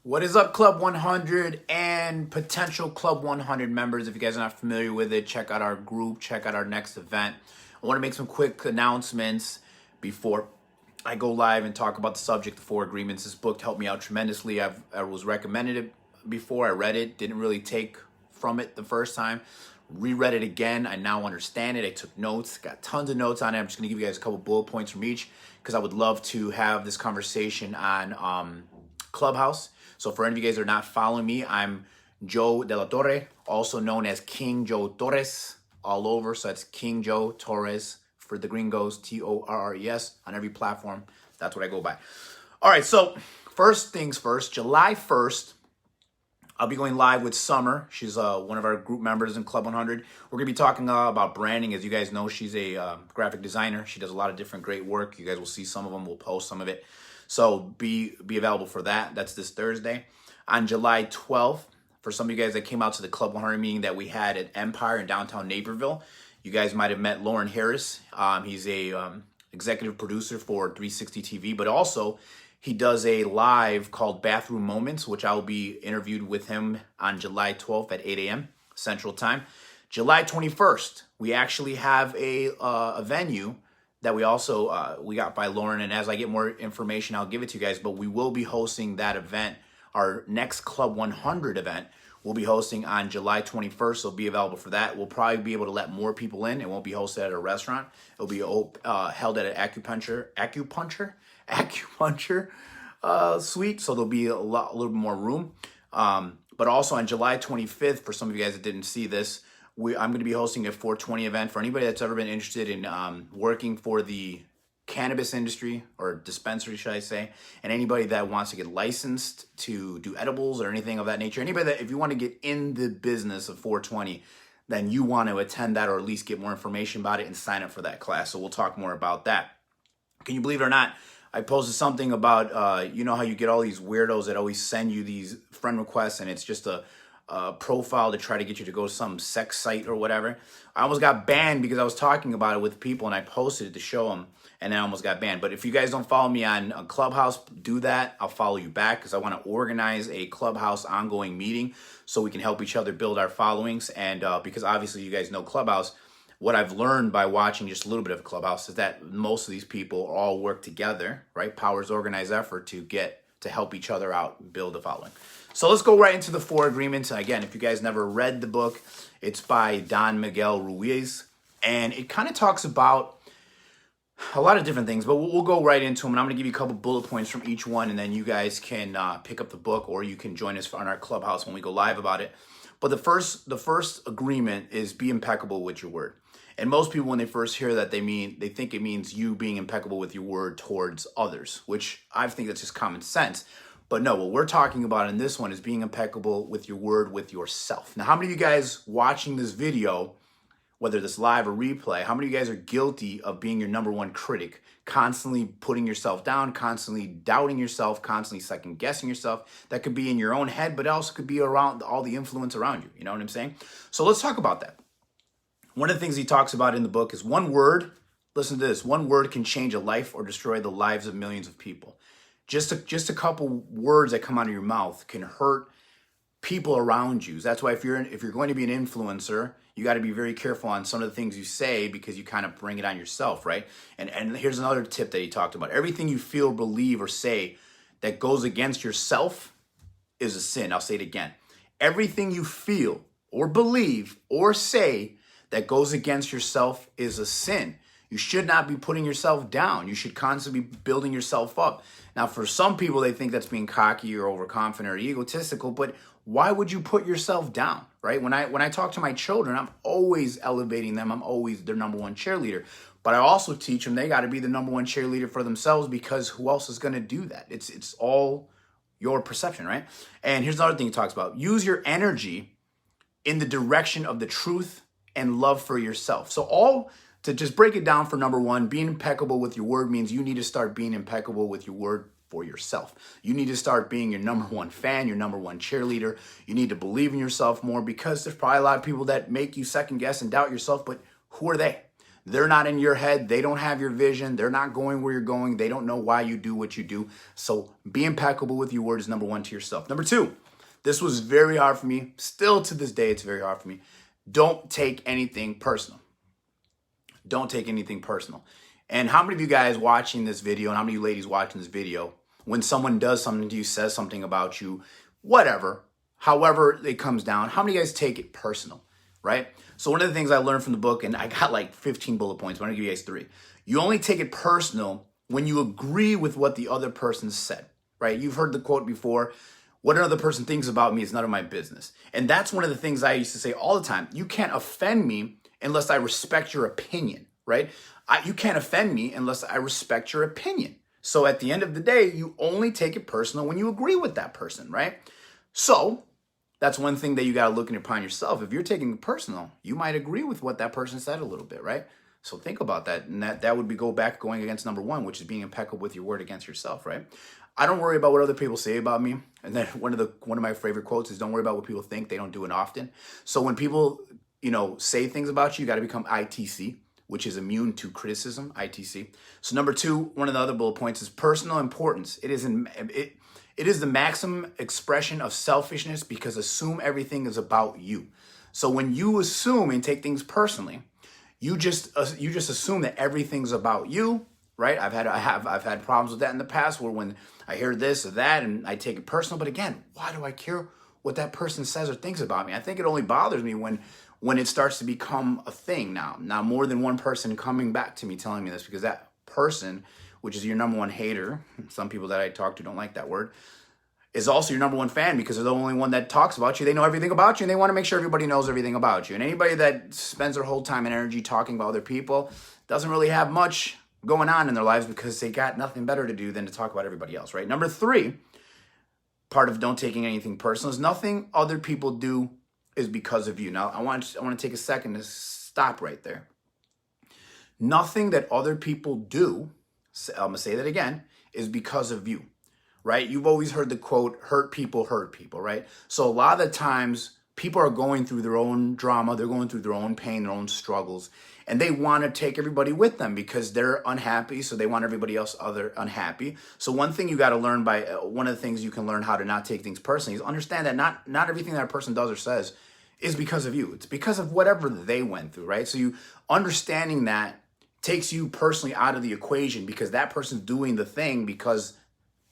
What is up, Club 100 and potential Club 100 members? If you guys are not familiar with it, check out our group, check out our next event. I want to make some quick announcements before I go live and talk about the subject of 4 agreements. This book helped me out tremendously. I was recommended it before. I read it, didn't really take from it the first time. Reread it again. I now understand it. I took notes, got tons of notes on it. I'm just going to give you guys a couple bullet points from each because I would love to have this conversation on Clubhouse. So for any of you guys that are not following me, I'm Joe De La Torre, also known as King Joe Torres all over. So that's King Joe Torres for the gringos, Torres on every platform. That's what I go by. All right, so first things first, July 1st, I'll be going live with Summer. She's one of our group members in Club 100. We're going to be talking about branding. As you guys know, she's a graphic designer. She does a lot of different great work. You guys will see some of them. We'll post some of it. So be available for that. That's this Thursday. On July 12th, for some of you guys that came out to the Club 100 meeting that we had at Empire in downtown Naperville, you guys might have met Lauren Harris. He's a executive producer for 360 TV, but also he does a live called Bathroom Moments, which I will be interviewed with him on July 12th at 8 a.m. Central Time. July 21st, we actually have a venue that we also we got by Lauren, and as I get more information, I'll give it to you guys, but we will be hosting that event. Our next Club 100 event we'll be hosting on July 21st, so be available for that. We'll probably be able to let more people in. It won't be hosted at a restaurant. It'll be held at an acupuncture suite, so there'll be a little bit more room. But also on July 25th, for some of you guys that didn't see this, I'm going to be hosting a 420 event for anybody that's ever been interested in working for the cannabis industry, or dispensary, should I say, and anybody that wants to get licensed to do edibles or anything of that nature. Anybody that, if you want to get in the business of 420, then you want to attend that or at least get more information about it and sign up for that class. So we'll talk more about that. Can you believe it or not? I posted something about, you know how you get all these weirdos that always send you these friend requests and it's just a profile to try to get you to go to some sex site or whatever. I almost got banned because I was talking about it with people and I posted it to show them, and I almost got banned. But if you guys don't follow me on Clubhouse, do that. I'll follow you back because I want to organize a Clubhouse ongoing meeting so we can help each other build our followings. And because obviously you guys know Clubhouse, what I've learned by watching just a little bit of Clubhouse is that most of these people all work together, right? Powers organized effort to help each other out and build a following. So let's go right into the 4 agreements. Again, if you guys never read the book, it's by Don Miguel Ruiz, and it kind of talks about a lot of different things, but we'll go right into them, and I'm going to give you a couple bullet points from each one, and then you guys can pick up the book, or you can join us on our Clubhouse when we go live about it. But the first agreement is be impeccable with your word. And most people, when they first hear that, they think it means you being impeccable with your word towards others, which I think that's just common sense. But no, what we're talking about in this one is being impeccable with your word with yourself. Now, how many of you guys watching this video, whether this live or replay, how many of you guys are guilty of being your number one critic, constantly putting yourself down, constantly doubting yourself, constantly second guessing yourself? That could be in your own head, but it also could be around all the influence around you. You know what I'm saying? So let's talk about that. One of the things he talks about in the book is one word. Listen to this. One word can change a life or destroy the lives of millions of people. Just a couple words that come out of your mouth can hurt people around you. That's why if you're going to be an influencer, you got to be very careful on some of the things you say because you kind of bring it on yourself, right? And here's another tip that he talked about. Everything you feel, believe, or say that goes against yourself is a sin. I'll say it again. Everything you feel or believe or say that goes against yourself is a sin. You should not be putting yourself down. You should constantly be building yourself up. Now, for some people, they think that's being cocky or overconfident or egotistical, but why would you put yourself down, right? When I talk to my children, I'm always elevating them. I'm always their number one cheerleader. But I also teach them they got to be the number one cheerleader for themselves because who else is going to do that? It's all your perception, right? And here's another thing he talks about. Use your energy in the direction of the truth and love for yourself. So to just break it down for number one, being impeccable with your word means you need to start being impeccable with your word for yourself. You need to start being your number one fan, your number one cheerleader. You need to believe in yourself more because there's probably a lot of people that make you second guess and doubt yourself, but who are they? They're not in your head. They don't have your vision. They're not going where you're going. They don't know why you do what you do. So be impeccable with your word is number one to yourself. Number two, this was very hard for me. Still to this day, it's very hard for me. Don't take anything personal. Don't take anything personal. And how many of you guys watching this video and how many of you ladies watching this video, when someone does something to you, says something about you, whatever, however it comes down, how many of you guys take it personal, right? So one of the things I learned from the book, and I got like 15 bullet points, but I'm gonna give you guys 3. You only take it personal when you agree with what the other person said, right? You've heard the quote before, what another person thinks about me is none of my business. And that's one of the things I used to say all the time. You can't offend me unless I respect your opinion, right? You can't offend me unless I respect your opinion. So at the end of the day, you only take it personal when you agree with that person, right? So that's one thing that you got to look upon yourself. If you're taking it personal, you might agree with what that person said a little bit, right? So think about that. And that would be going against number 1, which is being impeccable with your word against yourself, right? I don't worry about what other people say about me. And then one of my favorite quotes is, don't worry about what people think. They don't do it often. So when people, say things about you, you got to become ITC, which is immune to criticism, ITC. So number 2, one of the other bullet points is personal importance. It is the maximum expression of selfishness because assume everything is about you. So when you assume and take things personally, you just assume that everything's about you, right? I've had problems with that in the past where when I hear this or that and I take it personal. But again, why do I care what that person says or thinks about me? I think it only bothers me when it starts to become a thing now. Now more than one person coming back to me telling me this, because that person, which is your number 1 hater, some people that I talk to don't like that word, is also your number 1 fan because they're the only one that talks about you. They know everything about you and they want to make sure everybody knows everything about you. And anybody that spends their whole time and energy talking about other people doesn't really have much going on in their lives because they got nothing better to do than to talk about everybody else, right? Number 3, part of don't taking anything personal is nothing other people do is because of you. Now, I want to take a second to stop right there. Nothing that other people do, I'm going to say that again, is because of you, right? You've always heard the quote, hurt people, right? So a lot of the times people are going through their own drama, they're going through their own pain, their own struggles, and they want to take everybody with them because they're unhappy, so they want everybody else unhappy. So one thing you got to learn one of the things you can learn how to not take things personally is understand that not everything that a person does or says is because of you. It's because of whatever they went through, right? So you understanding that takes you personally out of the equation because that person's doing the thing because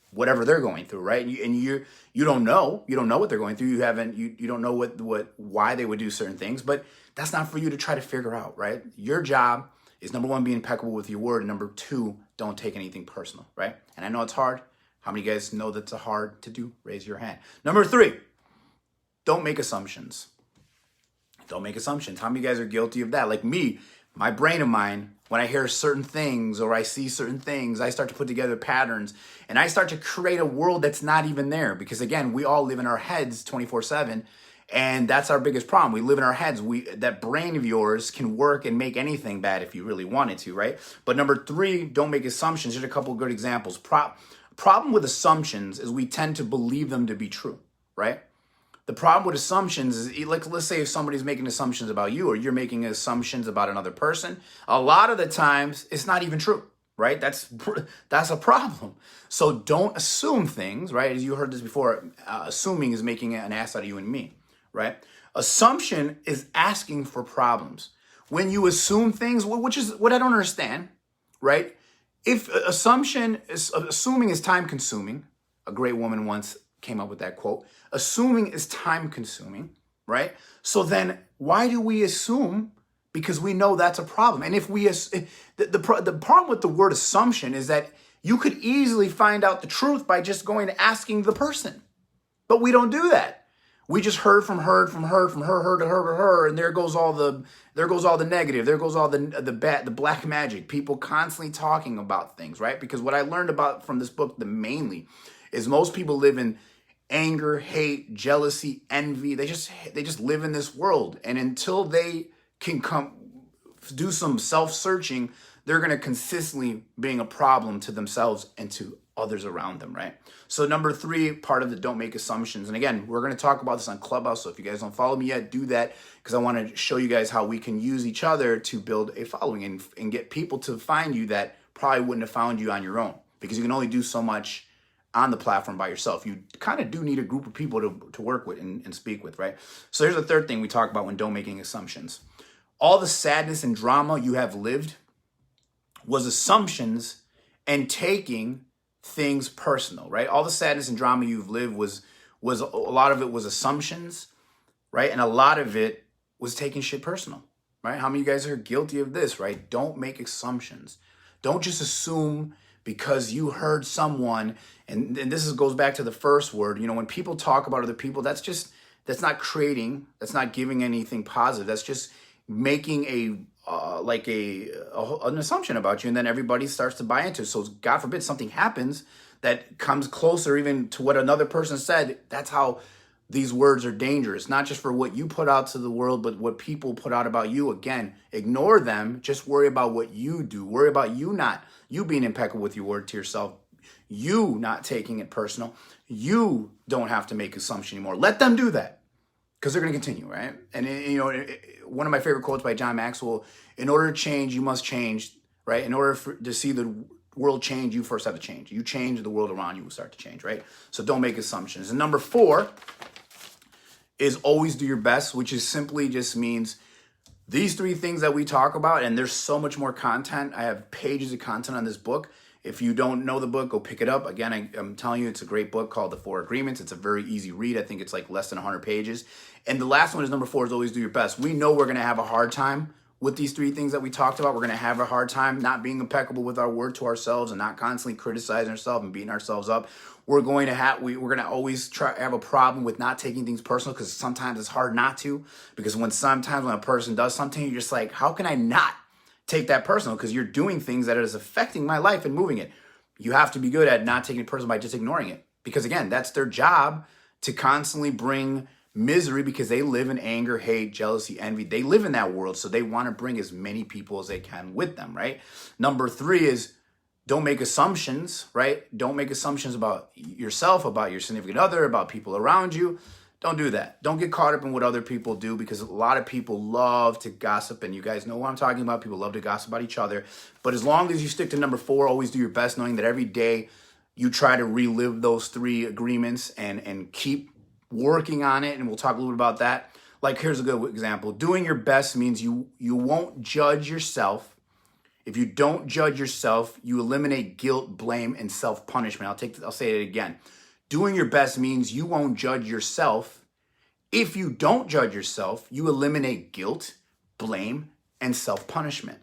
whatever they're going through, right? And you don't know what they're going through. You don't know why they would do certain things, but that's not for you to try to figure out, right? Your job is number 1, be impeccable with your word, and number 2, don't take anything personal, right? And I know it's hard. How many of you guys know that's hard to do? Raise your hand. Number 3, don't make assumptions. Don't make assumptions. How many of you guys are guilty of that? Like me, my brain of mine, when I hear certain things or I see certain things, I start to put together patterns and I start to create a world that's not even there. Because again, we all live in our heads 24/7. And that's our biggest problem. We live in our heads. That brain of yours can work and make anything bad if you really wanted to, right? But number 3, don't make assumptions. Here's a couple of good examples. Problem with assumptions is we tend to believe them to be true, right? The problem with assumptions is, like, let's say if somebody's making assumptions about you or you're making assumptions about another person, a lot of the times it's not even true, right? That's a problem. So don't assume things, right? As you heard this before, assuming is making an ass out of you and me, right? Assumption is asking for problems. When you assume things, which is what I don't understand, right? If assuming is time consuming, a great woman once came up with that quote, assuming is time consuming, right? So then why do we assume? Because we know that's a problem. And if the problem with the word assumption is that you could easily find out the truth by just going and asking the person. But we don't do that. We just heard from her, and there goes all the negative. There goes all the black magic. People constantly talking about things, right? Because what I learned about from this book, mainly, is most people live in anger, hate, jealousy, envy. They just live in this world, and until they can do some self-searching, they're going to consistently being a problem to themselves and to others around them, right? So number 3, part of the don't make assumptions. And again, we're going to talk about this on Clubhouse. So if you guys don't follow me yet, do that, because I want to show you guys how we can use each other to build a following and get people to find you that probably wouldn't have found you on your own, because you can only do so much on the platform by yourself. You kind of do need a group of people to work with and speak with, right? So here's the third thing we talk about when don't making assumptions. All the sadness and drama you have lived was assumptions and taking things personal, right? All the sadness and drama you've lived was a lot of it was assumptions, right? And a lot of it was taking shit personal, right? How many of you guys are guilty of this, right? Don't make assumptions. Don't just assume because you heard someone, and this goes back to the first word, when people talk about other people, that's not creating, that's not giving anything positive. That's just making an assumption about you, and then everybody starts to buy into it. So God forbid something happens that comes closer even to what another person said. That's how these words are dangerous, not just for what you put out to the world, but what people put out about you. Again, ignore them. Just worry about what you do. Worry about you being impeccable with your word to yourself, you not taking it personal. You don't have to make assumption anymore. Let them do that, because they're going to continue, right? And one of my favorite quotes by John Maxwell: in order to change, you must change, right? In order to see the world change, you first have to change. You change, the world around you will start to change, right? So don't make assumptions. And number 4 is always do your best, which is simply just means these 3 things that we talk about, and there's so much more content. I have pages of content on this book. If you don't know the book, go pick it up. Again, I'm telling you, it's a great book called The 4 Agreements. It's a very easy read. I think it's like less than 100 pages. And the last one is number 4 is always do your best. We know we're going to have a hard time with these 3 things that we talked about. We're going to have a hard time not being impeccable with our word to ourselves and not constantly criticizing ourselves and beating ourselves up. We're going to always have a problem with not taking things personal, because sometimes it's hard not to, because sometimes when a person does something, you're just like, how can I not take that personal? Because you're doing things that is affecting my life and moving it. You have to be good at not taking it personal by just ignoring it, because again, that's their job, to constantly bring misery, because they live in anger, hate, jealousy, envy. They live in that world, so they want to bring as many people as they can with them, right? Number 3 is don't make assumptions, right? Don't make assumptions about yourself, about your significant other, about people around you. Don't do that. Don't get caught up in what other people do, because a lot of people love to gossip, and you guys know what I'm talking about. People love to gossip about each other. But as long as you stick to number 4, always do your best, knowing that every day you try to relive those 3 agreements and keep working on it. And we'll talk a little bit about that. Like, here's a good example. Doing your best means you won't judge yourself. If you don't judge yourself, you eliminate guilt, blame, and self-punishment. I'll say it again. Doing your best means you won't judge yourself. If you don't judge yourself, you eliminate guilt, blame, and self-punishment,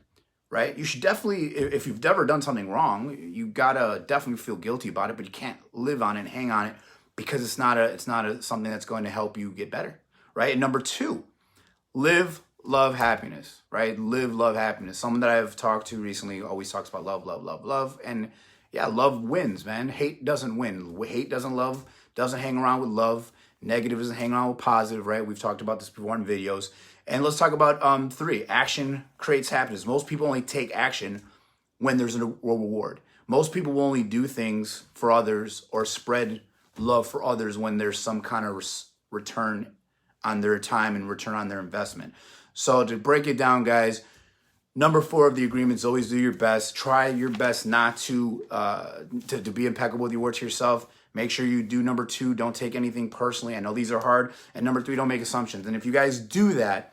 right? You should definitely, if you've ever done something wrong, you gotta definitely feel guilty about it, but you can't live on it and hang on it, because it's not something that's going to help you get better, right? And number 2, live, love, happiness, right? Live, love, happiness. Someone that I've talked to recently always talks about love, love, love, love. And yeah, love wins, man. Hate doesn't win. Hate doesn't hang around with love. Negative doesn't hang around with positive, right? We've talked about this before in videos. And let's talk about 3. Action creates happiness. Most people only take action when there's a reward. Most people will only do things for others or spread love for others when there's some kind of return on their time and return on their investment. So to break it down, guys, number 4 of the agreements, always do your best. Try your best not to be impeccable with your word to yourself. Make sure you do number 2. Don't take anything personally. I know these are hard. And number 3, don't make assumptions. And if you guys do that,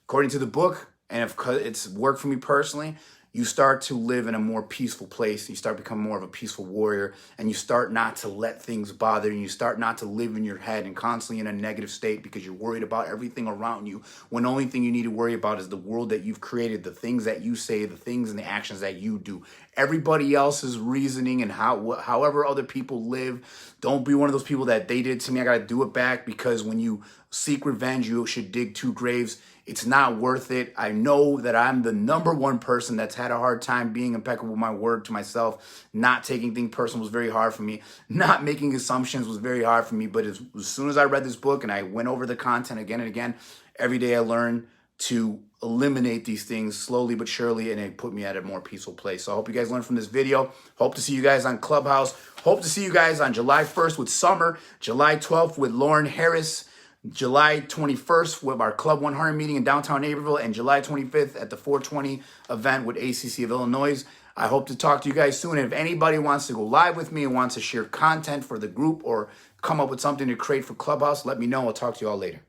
according to the book, and if it's worked for me personally, you start to live in a more peaceful place. You start becoming more of a peaceful warrior, and you start not to let things bother you. You start not to live in your head and constantly in a negative state because you're worried about everything around you, when the only thing you need to worry about is the world that you've created, the things that you say, the things and the actions that you do. Everybody else's reasoning and however other people live, don't be one of those people that they did to me, I got to do it back, because when you seek revenge, you should dig 2 graves. It's not worth it. I know that I'm the number 1 person that's had a hard time being impeccable with my word to myself. Not taking things personal was very hard for me. Not making assumptions was very hard for me. But as soon as I read this book and I went over the content again and again, every day I learn to eliminate these things slowly but surely, and it put me at a more peaceful place. So I hope you guys learned from this video. Hope to see you guys on Clubhouse. Hope to see you guys on July 1st with Summer, July 12th with Lauren Harris, July 21st with our Club 100 meeting in downtown Naperville, and July 25th at the 420 event with ACC of Illinois. I hope to talk to you guys soon. And if anybody wants to go live with me and wants to share content for the group or come up with something to create for Clubhouse, let me know. I'll talk to you all later.